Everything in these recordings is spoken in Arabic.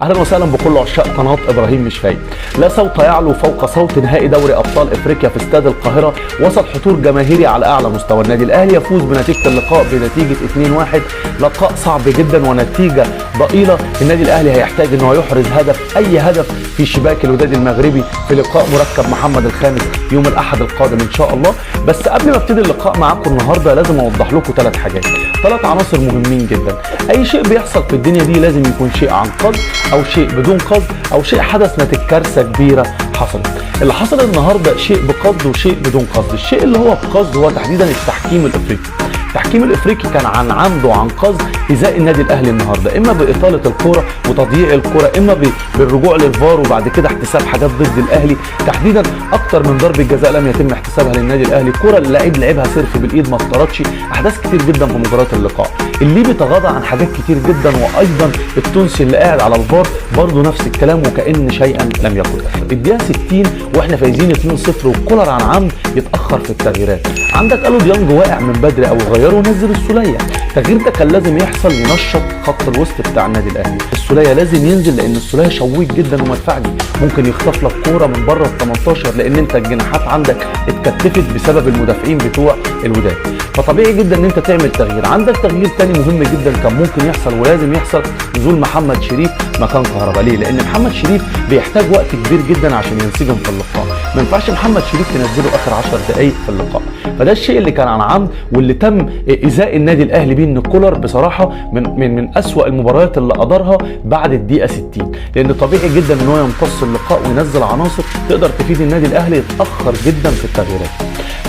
اهلا وسهلا بكل عشاق قناه ابراهيم مش فايق. لا صوت يعلو فوق صوت نهائي دوري ابطال افريقيا في استاد القاهره وسط حضور جماهيري على اعلى مستوى. النادي الاهلي يفوز بنتيجه اللقاء بنتيجه 2-1، لقاء صعب جدا ونتيجه ضئيله. النادي الاهلي هيحتاج ان هو يحرز اي هدف في شباك الوداد المغربي في لقاء مركب محمد الخامس يوم الاحد القادم ان شاء الله. بس قبل ما ابتدي اللقاء معاكم النهارده لازم اوضح لكم 3 حاجات، 3 عناصر مهمين جدا. اي شيء بيحصل في الدنيا دي لازم يكون شيء عن قصد او شيء بدون قصد او شيء حدث نتيجه كارثه كبيره حصلت. اللي حصل النهارده شيء بقصد وشيء بدون قصد. الشيء اللي هو بقصد هو تحديدا التحكيم الافريقي. التحكيم الافريقي كان عن عمد وعن قصد ايذاء النادي الاهلي النهارده، اما باطاله الكره وتضييع الكره، اما بالرجوع للفار وبعد كده احتساب حاجات ضد الاهلي. تحديدا اكتر من ضربه جزاء لم يتم احتسابها للنادي الاهلي، كره اللعيب لعبها سيرف بالايد ما افترضش. احداث كتير جدا في مباريات اللقاء. الليبي تغاضى عن حاجات كتير جدا، وايضا التونسي اللي قاعد على الفار برضه نفس الكلام وكأن شيئا لم يكن. الدقيقه 60 واحنا فايزين 2-0 وكولر عن عمد يتاخر في التغييرات. عندك الو ديانج واقع من بدري او غيره ونزل السوليه. التغيير ده كان لازم يحصل ينشط خط الوسط بتاع النادي الاهلي. السوليه لازم ينزل لان السوليه شويك جدا ومدفعجي، ممكن يخطف لك كوره من بره ال 18 لان انت الجناحات عندك اتكتفت بسبب المدافعين بتوع الوداد. فطبيعي جدا ان انت تعمل تغيير. عندك تغيير تاني مهم جدا كان ممكن يحصل ولازم يحصل، نزول محمد شريف مكان كهربا. ليه؟ لان محمد شريف بيحتاج وقت كبير جدا عشان ينسجم في اللقاء. ما ينفعش محمد شريف تنزله اخر 10 دقائق في اللقاء. فده الشيء اللي كان عن عمد واللي تم ايذاء النادي الاهلي بيه. ان كولر بصراحه من اسوأ المباريات اللي قدرها بعد الدقيقه 60، لان طبيعي جدا ان هو يمتص اللقاء وينزل عناصر تقدر تفيد النادي الاهلي يتاخر جدا في التغييرات.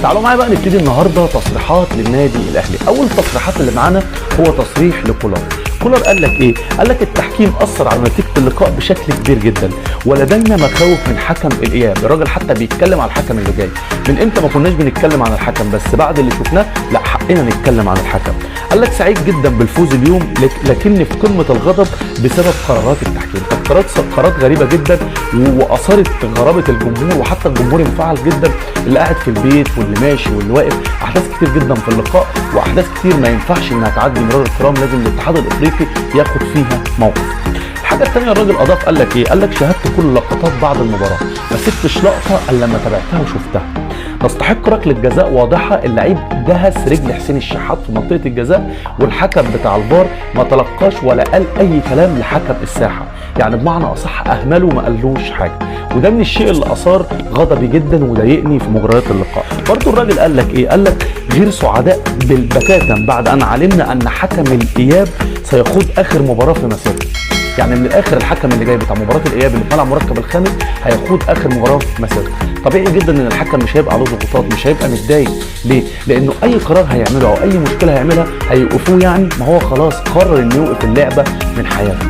تعالوا معايا بقى نبتدي النهارده تصريحات للنادي الاهلي. اول تصريحات اللي معانا هو تصريح لكولر. كولر قال لك ايه؟ قال لك التحكيم اثر على نتيجه اللقاء بشكل كبير جدا ولدينا مخاوف من حكم الاياب. الراجل حتى بيتكلم على الحكم اللي جاي. من امتى ما كناش بنتكلم عن الحكم؟ بس بعد اللي شفناه لا حقنا نتكلم عن الحكم. قال لك سعيد جدا بالفوز اليوم لكني في قمه الغضب بسبب قرارات التحكيم. كانت قرارات غريبه جدا واثارت غرابه الجمهور، وحتى الجمهور انفعل جدا، اللي قاعد في البيت واللي ماشي واللي واقف. احداث كتير جدا في اللقاء واحداث كتير ما ينفعش انها تعدي مرار الكرام، لازم الاتحاد الافريقي ياخد فيها موقف. الحاجه الثانيه الراجل اضاف قال لك ايه؟ قال لك شاهدت كل لقطات بعد المباراه ما سبتش لقطه الا لما تابعتها وشفتها. نستحق ركله جزاء واضحه، اللعيب دهس رجل حسين الشحات في منطقه الجزاء والحكم بتاع الفار ما تلقاش ولا قال اي كلام لحكم الساحه، يعني بمعنى اصح اهمله وما قالوش حاجه. وده من الشيء اللي اثار غضبي جدا وضايقني في مباريات اللقاء. برضه الراجل قال لك ايه؟ قال لك غير سعداء بتاتا بعد ان علمنا ان حكم الاياب سيخوض اخر مباراه في مسيرته. يعني من الاخر الحكم اللي جاي بتاع مباراه الاياب اللي في ملعب مركب الخامس هيخوض اخر مباراه في مسيرته. طبيعي جدا ان الحكم مش هيبقى عليه ضغوطات، مش هيبقى متضايق. ليه؟ لانه اي قرار هيعمله او اي مشكله هيعملها هيوقفوه، يعني ما هو خلاص قرر انه يوقف اللعبه من حياته.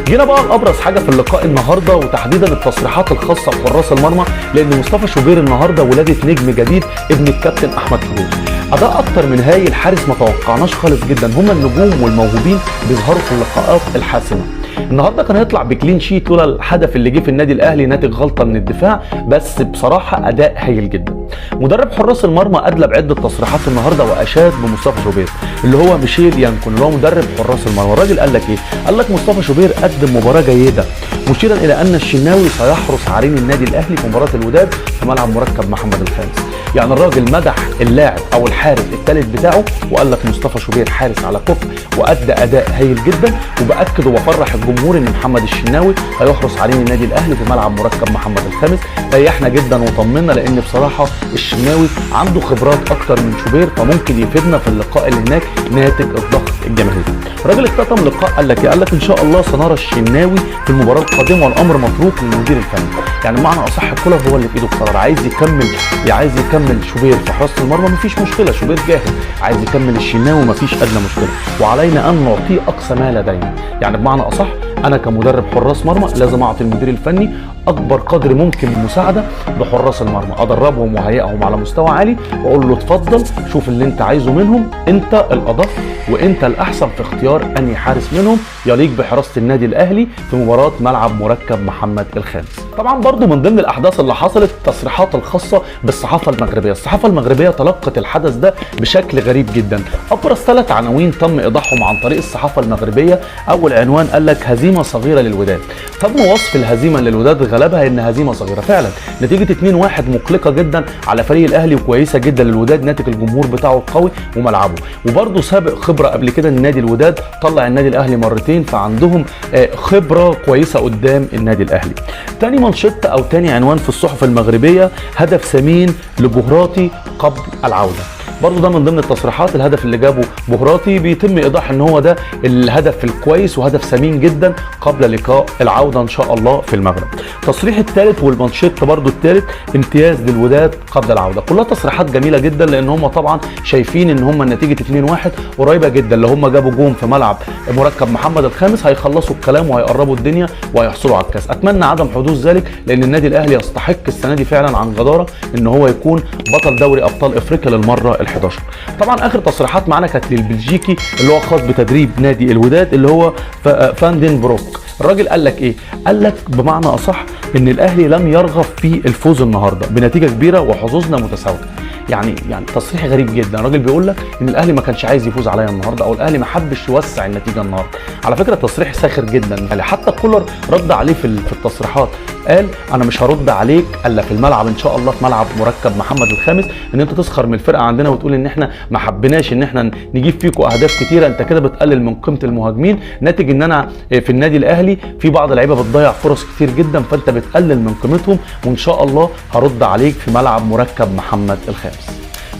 جينا بقى لابرز حاجه في اللقاء النهارده وتحديدا التصريحات الخاصه بحراس المرمى، لان مصطفى شوبير النهارده ولاده نجم جديد ابن الكابتن احمد شوبير. اداء اكتر من هايل، حارس ما توقعناش خالص جدا. هم النجوم والموهوبين بيظهروا في اللقاءات الحاسمه. النهارده كان هيطلع بكلين شيت لولا الهدف اللي جه في النادي الاهلي ناتج غلطه من الدفاع، بس بصراحه اداء هايل جدا. مدرب حراس المرمى ادلى بعده تصريحات النهارده واشاد بمصطفى شوبير اللي هو ميشيل يانكون اللي هو مدرب حراس المرمى. الراجل قال لك ايه؟ قال لك مصطفى شوبير قدم مباراه جيده، مشيرا الى ان الشناوي سيحرس عرين النادي الاهلي في مباراه الوداد في ملعب مركب محمد الخامس. يعني الراجل مدح اللاعب او الحارس الثالث بتاعه وقال لك مصطفى شوبير حارس على كفء وادى اداء هايل جدا، وباكد وبفرح الجمهور ان محمد الشناوي هيحرس عرين النادي الاهلي في ملعب مركب محمد الخامس. ريحنا جدا وطمنا لان بصراحه الشناوي عنده خبرات اكتر من شوبير فممكن يفيدنا في اللقاء اللي هناك ناتج الضغط الجماهيري. الراجل اختتم لقاء قال لك ايه؟ قال لك ان شاء الله سنرى الشناوي في المباراه القادمه والامر متروك للمدير الفني. يعني بمعنى اصح كولر هو اللي في ايده القرار، عايز يكمل شوبير في حراسه المرمى مفيش مشكله، شوبير جاهز. عايز يكمل الشناوي مفيش ادنى مشكله، وعلينا ان نعطيه اقصى ما لدينا. يعني بمعنى اصح انا كمدرب حراس مرمى لازم اعطي المدير الفني اكبر قدر ممكن من المساعده بحراس المرمى، ادربهم وهيئهم على مستوى عالي واقول له اتفضل شوف اللي انت عايزه منهم، انت الادق وانت الاحسن في اختيار انهي حارس منهم يليق بحراسه النادي الاهلي في مباراه ملعب مركب محمد الخامس. طبعا برضو من ضمن الاحداث اللي حصلت التصريحات الخاصه بالصحافه المغربيه. الصحافه المغربيه تلقت الحدث ده بشكل غريب جدا. ابرز 3 عناوين تم ايضاحهم عن طريق الصحافه المغربيه. اول عنوان قال لك هزيمه هزيمه صغيره للوداد. تم وصف الهزيمه للوداد غلبها ان هزيمه صغيره فعلا، نتيجه 2-1 مقلقه جدا على فريق الاهلي وكويسه جدا للوداد، ناتج الجمهور بتاعه القوي وملعبه، وبرده سابق خبره قبل كده النادي الوداد طلع النادي الاهلي مرتين، فعندهم خبره كويسه قدام النادي الاهلي. تاني منشط او تاني عنوان في الصحف المغربيه، هدف ثمين لبهراتي قبل العوده. برضه ده من ضمن التصريحات، الهدف اللي جابه بهراتي بيتم ايضاح ان هو ده الهدف الكويس وهدف ثمين جدا قبل لقاء العوده ان شاء الله في المغرب. التصريح الثالث والمانشيت برضه الثالث، امتياز للوداد قبل العوده. كلها تصريحات جميله جدا لان هم طبعا شايفين ان هم النتيجه 2-1 قريبه جدا، لو هم جابوا جون في ملعب مركب محمد الخامس هيخلصوا الكلام وهيقربوا الدنيا وهيحصلوا على الكاس. اتمنى عدم حدوث ذلك لان النادي الاهلي يستحق السنه دي فعلا عن جداره ان هو يكون بطل دوري ابطال افريقيا للمره ال11. طبعا اخر تصريحات معانا كانت للبلجيكي اللي هو خاص بتدريب نادي الوداد اللي هو فاندن بروك. الراجل قال لك ايه؟ قال لك بمعنى اصح ان الاهلي لم يرغب في الفوز النهارده بنتيجه كبيره وحظوظنا متساويه. يعني تصريح غريب جدا، الراجل بيقول لك ان الاهلي ما كانش عايز يفوز عليا النهارده او الاهلي ما حبش يوسع النتيجه النهارده. على فكره تصريح ساخر جدا، يعني حتى كولر رد عليه في التصريحات، قال انا مش هرد عليك الا في الملعب ان شاء الله، في ملعب مركب محمد الخامس، ان انت تسخر من الفرقه عندنا وتقول ان احنا ما حبيناش ان احنا نجيب فيكم اهداف كتيره، انت كده بتقلل من قيمه المهاجمين، ناتج ان انا في النادي الاهلي في بعض اللعيبه بتضيع فرص كتير جدا فانت بتقلل من قيمتهم، وان شاء الله هرد عليك في ملعب مركب محمد الخامس.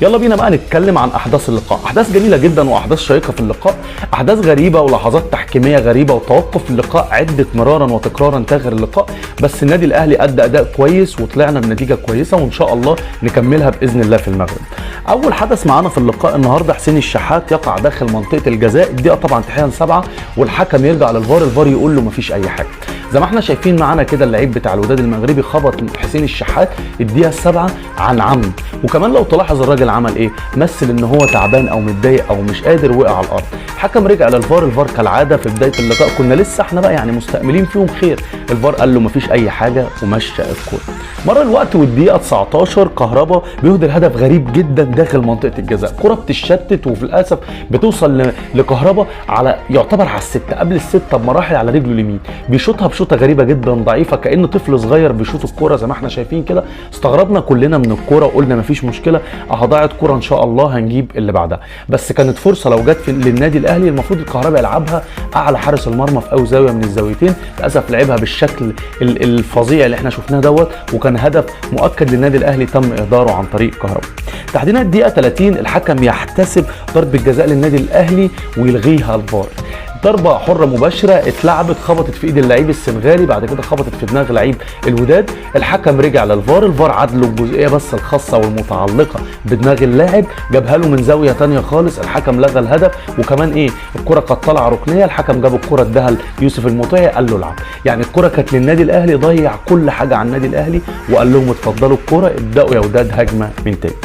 يلا بينا بقى نتكلم عن احداث اللقاء. احداث جميله جدا واحداث شيقه في اللقاء، احداث غريبه ولحظات تحكيميه غريبه وتوقف اللقاء عده مرارا وتكرارا تاخر اللقاء، بس النادي الاهلي ادى اداء كويس وطلعنا بنتيجه كويسه وان شاء الله نكملها باذن الله في المغرب. اول حدث معانا في اللقاء النهارده، حسين الشحات يقع داخل منطقه الجزاء، الدقيقه طبعا تحديدا 7 والحكم يرجع للفار، الفار يقول له مفيش اي حاجه. زي ما احنا شايفين معانا كده اللعيب بتاع الوداد المغربي خبط حسين الشحات الدقيقه 7 عن عمد، وكمان لو تلاحظ الراجل عمل ايه؟ مثل ان هو تعبان او متضايق او مش قادر وقع على الارض. الحكم رجع للفار، الفار كالعاده في بدايه اللقاء كنا لسه احنا بقى يعني مستأملين فيهم خير، الفار قال له مفيش اي حاجه ومشى الكوره. مر الوقت والدقيقه 19 كهربا بيهدر هدف غريب جدا داخل منطقه الجزاء، كره بتتشتت وفي الاسف بتوصل لكهربا على يعتبر على السته، قبل السته بمراحل على رجله اليمين، بيشوطها بشوطه غريبه جدا ضعيفه كأن طفل صغير بيشوط الكوره زي ما احنا شايفين كده. استغربنا كلنا من الكوره وقلنا مفيش مشكله، ضاعت كوره ان شاء الله هنجيب اللي بعدها، بس كانت فرصه لو جت للنادي الاهلي المفروض الكهرباء يلعبها اعلى حارس المرمى في اي زاويه من الزاويتين، للاسف لعبها بالشكل الفظيع اللي احنا شفناه دوت، وكان هدف مؤكد للنادي الاهلي تم اهداره عن طريق كهرباء. تحديدا الدقيقه 30 الحكم يحتسب ضربه جزاء للنادي الاهلي ويلغيها الفار. ضربه حره مباشره اتلعبت، خبطت في ايد اللعيب السنغالي، بعد كده خبطت في دماغ لعيب الوداد، الحكم رجع للفار، الفار عدله الجزئيه بس الخاصه والمتعلقه بدماغ اللاعب، جابها له من زاويه ثانيه خالص، الحكم لغى الهدف، وكمان ايه الكره كانت طالعه ركنيه، الحكم جاب الكره اداها ليوسف المطيعي قال له العب، يعني الكره كانت للنادي الاهلي، ضيع كل حاجه عن النادي الاهلي وقال لهم اتفضلوا الكره ابداوا يا وداد هجمه من تاني.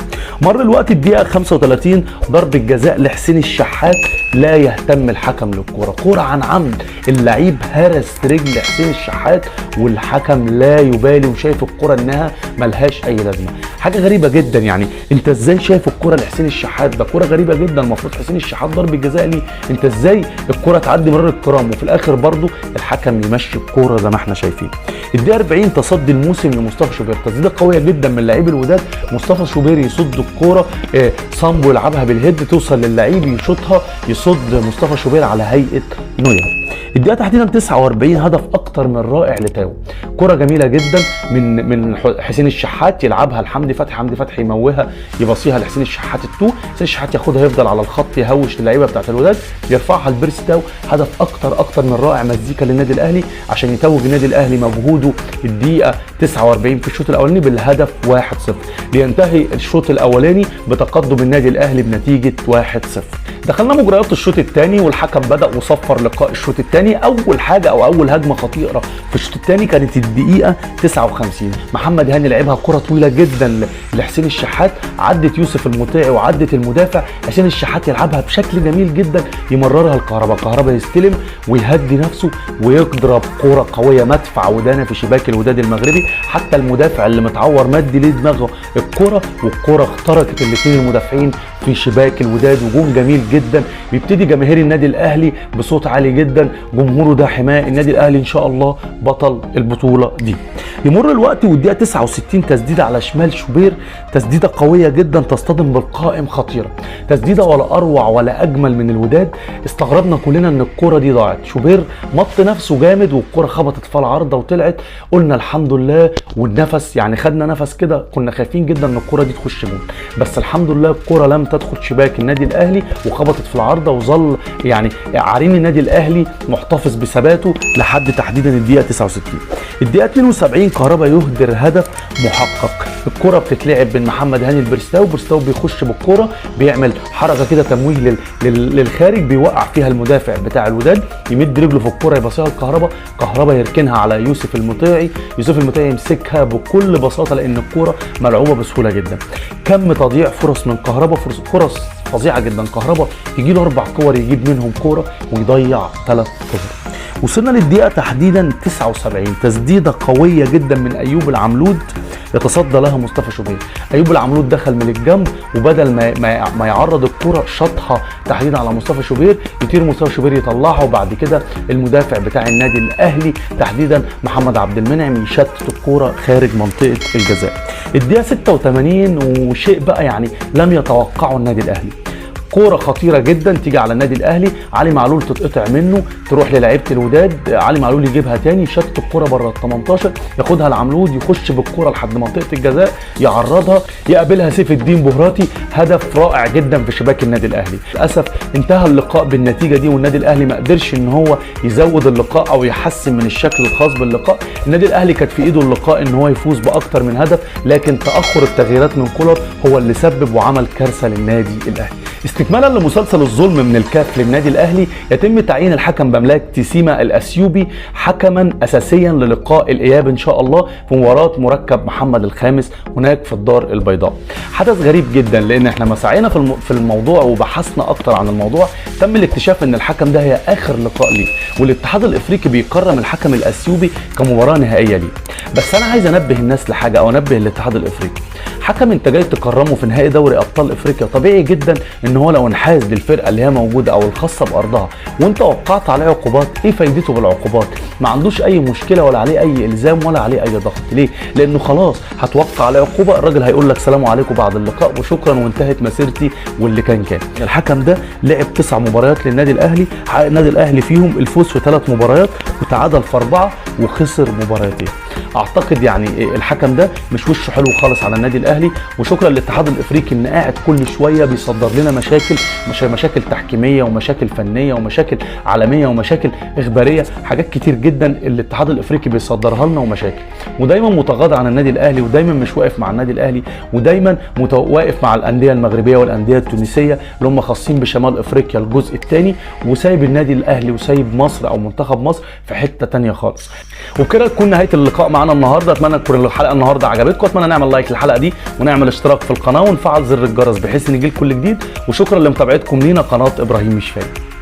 مر الوقت الدقيقه 35 ضربه جزاء لحسين الشحات، لا يهتم الحكم للكره، كره عن عمد، اللعيب هرس رجل حسين الشحات والحكم لا يبالي وشايف الكره انها ملهاش اي لازمه. حاجه غريبه جدا، يعني انت ازاي شايف الكره لحسين الشحات؟ ده كره غريبه جدا، المفروض حسين الشحات ضربه جزاء ليه؟ انت ازاي الكره تعدي مرور الكرام وفي الاخر برضو الحكم يمشي الكره زي ما احنا شايفين. الدقيقه 40 تصدي الموسم لمصطفى شوبير، تسديده قويه جدا من لعيب الوداد، مصطفى شوبير يصد الكره، صامبو يلعبها بالهيد توصل للعيب يشوطها، يصد مصطفى شوبير على هيئه نوير. الدقيقه تحديدا 49 هدف اكتر من رائع لتاو، كره جميله جدا من حسين الشحات يلعبها لحمدي فتحي، حمدي فتحي يموهها يبصيها لحسين الشحات التو، حسين الشحات ياخدها يفضل على الخط يهوش اللعيبه بتاعت الوداد يرفعها لبيرسي تاو، هدف اكتر من رائع، مزيكا للنادي الاهلي عشان يتوج النادي الاهلي مجهوده الدقيقه 49 في الشوط الاولاني بالهدف 1-0، لينتهي الشوط الاولاني بتقدم النادي الاهلي بنتيجه 1-0. دخلنا مجريات الشوط الثاني والحكم بدا وصفر لقاء الشوط الثاني. اول حاجه او اول هجمه خطيره في الشوط الثاني كانت الدقيقه 59، محمد هاني لعبها كره طويله جدا لحسين الشحات، عدت يوسف المطيعي وعدت المدافع، حسين الشحات يلعبها بشكل جميل جدا يمررها الكهرباء، الكهرباء يستلم ويهدي نفسه ويضرب كره قويه مدفع ودانا في شباك الوداد المغربي، حتى المدافع اللي متعور مد ليه دماغه الكره، والكره اخترقت الاثنين المدافعين في شباك الوداد، وجون جميل جدا. بيبتدي جماهير النادي الاهلي بصوت عالي جدا جدا، جمهوره ده حماه، النادي الاهلي ان شاء الله بطل البطوله دي. يمر الوقت والدقيقه 69 تسديده على شمال شوبير، تسديده قويه جدا تصطدم بالقائم، خطيره، تسديده ولا اروع ولا اجمل من الوداد. استغربنا كلنا ان الكره دي ضاعت، شوبير مط نفسه جامد والكره خبطت في العارضه وطلعت، قلنا الحمد لله، والنفس يعني خدنا نفس كده، كنا خايفين جدا ان الكره دي تخش جون، بس الحمد لله الكره لم تدخل شباك النادي الاهلي وخبطت في العارضه، وظل يعني عرين النادي الاهلي محتفظ بثباته لحد تحديدا الدقيقه 69. الدقيقه 72 كهربا يهدر هدف محقق، الكره بتتلعب بين محمد هاني البرستاوي، برستاوي بيخش بالكره بيعمل حركه كده تمويه للخارج، بيوقع فيها المدافع بتاع الوداد، يمد رجله في الكره يبصيها لكهربا، كهربا يركنها على يوسف المطيعي، يوسف المطيعي يمسكها بكل بساطه لان الكره ملعوبه بسهوله جدا. كم تضييع فرص من كهربا، فرص فظيعه جدا، كهربا يجي له 4 كور يجيب منهم كوره ويضيع 3 كور. وصلنا للدقيقه تحديدا 79 تسديده قويه جدا من ايوب العملود يتصدى لها مصطفى شوبير، ايوب العملود دخل من الجنب وبدل ما يعرض الكره شاطها تحديدا على مصطفى شوبير، يطير مصطفى شوبير يطلعها، وبعد كده المدافع بتاع النادي الاهلي تحديدا محمد عبد المنعم يشتت الكره خارج منطقه الجزاء. الدقيقه 86 وشيء بقى يعني لم يتوقعه النادي الاهلي، كوره خطيره جدا تيجي على النادي الاهلي، علي معلول تتقطع منه تروح للاعيبه الوداد، علي معلول يجيبها تاني، يشتت الكوره بره ال 18، ياخدها العملود يخش بالكوره لحد منطقه الجزاء يعرضها، يقابلها سيف الدين بهراتي، هدف رائع جدا في شباك النادي الاهلي. للاسف انتهى اللقاء بالنتيجه دي، والنادي الاهلي ما قدرش ان هو يزود اللقاء او يحسن من الشكل الخاص باللقاء. النادي الاهلي كانت في ايده اللقاء ان هو يفوز باكتر من هدف، لكن تاخر التغييرات من كولر هو اللي سبب وعمل كارثه للنادي الاهلي. استكمالا لمسلسل الظلم من الكاف للنادي الاهلي، يتم تعيين الحكم بملاك تيسيما الاثيوبي حكما اساسيا للقاء الاياب ان شاء الله في مباراه مركب محمد الخامس هناك في الدار البيضاء. حدث غريب جدا، لان احنا ما سعينا في الموضوع وبحثنا اكتر عن الموضوع، تم الاكتشاف ان الحكم ده هي اخر لقاء ليه، والاتحاد الافريقي بيكرم الحكم الاثيوبي كمباراه نهائيه ليه. بس انا عايز انبه الناس لحاجه، او انبه الاتحاد الافريقي، حكم انت جاي تكرمه في نهائي دوري ابطال افريقيا، طبيعي جدا ان هو لو انحاز للفرقه اللي هي موجوده او الخاصه بارضها وانت وقعت عليه عقوبات، ايه فايدته بالعقوبات؟ ما عندوش اي مشكله ولا عليه اي الزام ولا عليه اي ضغط، ليه؟ لانه خلاص هتوقع عليه عقوبه، الراجل هيقول لك سلام عليكم بعد اللقاء وشكرا وانتهت مسيرتي واللي كان. الحكم ده لعب 9 مباريات للنادي الاهلي، حقق النادي الاهلي فيهم الفوز في 3 مباريات وتعادل في 4 وخسر مباراتين. اعتقد يعني الحكم ده مش وشه حلو خالص على النادي الاهلي، وشكرا للاتحاد الافريقي ان قاعد كل شويه بيصدر لنا مشاكل تحكيميه ومشاكل فنيه ومشاكل عالميه ومشاكل اخباريه، حاجات كتير جدا الاتحاد الافريقي بيصدرها لنا ومشاكل، ودايما متغاضى عن النادي الاهلي، ودايما مش واقف مع النادي الاهلي، ودايما واقف مع الانديه المغربيه والانديه التونسيه اللي هم خاصين بشمال افريقيا الجزء الثاني، وسايب النادي الاهلي وسايب مصر او منتخب مصر في حته ثانيه خالص. وبكده تكون نهايه اللقاء معانا النهارده، اتمنى تكون الحلقه النهارده عجبتكم، اتمنى نعمل لايك للحلقه دي ونعمل اشتراك في القناه ونفعل زر الجرس بحيث ان يجيلكم كل جديد، وشكرا لمتابعتكم لينا قناه ابراهيم مش فايق.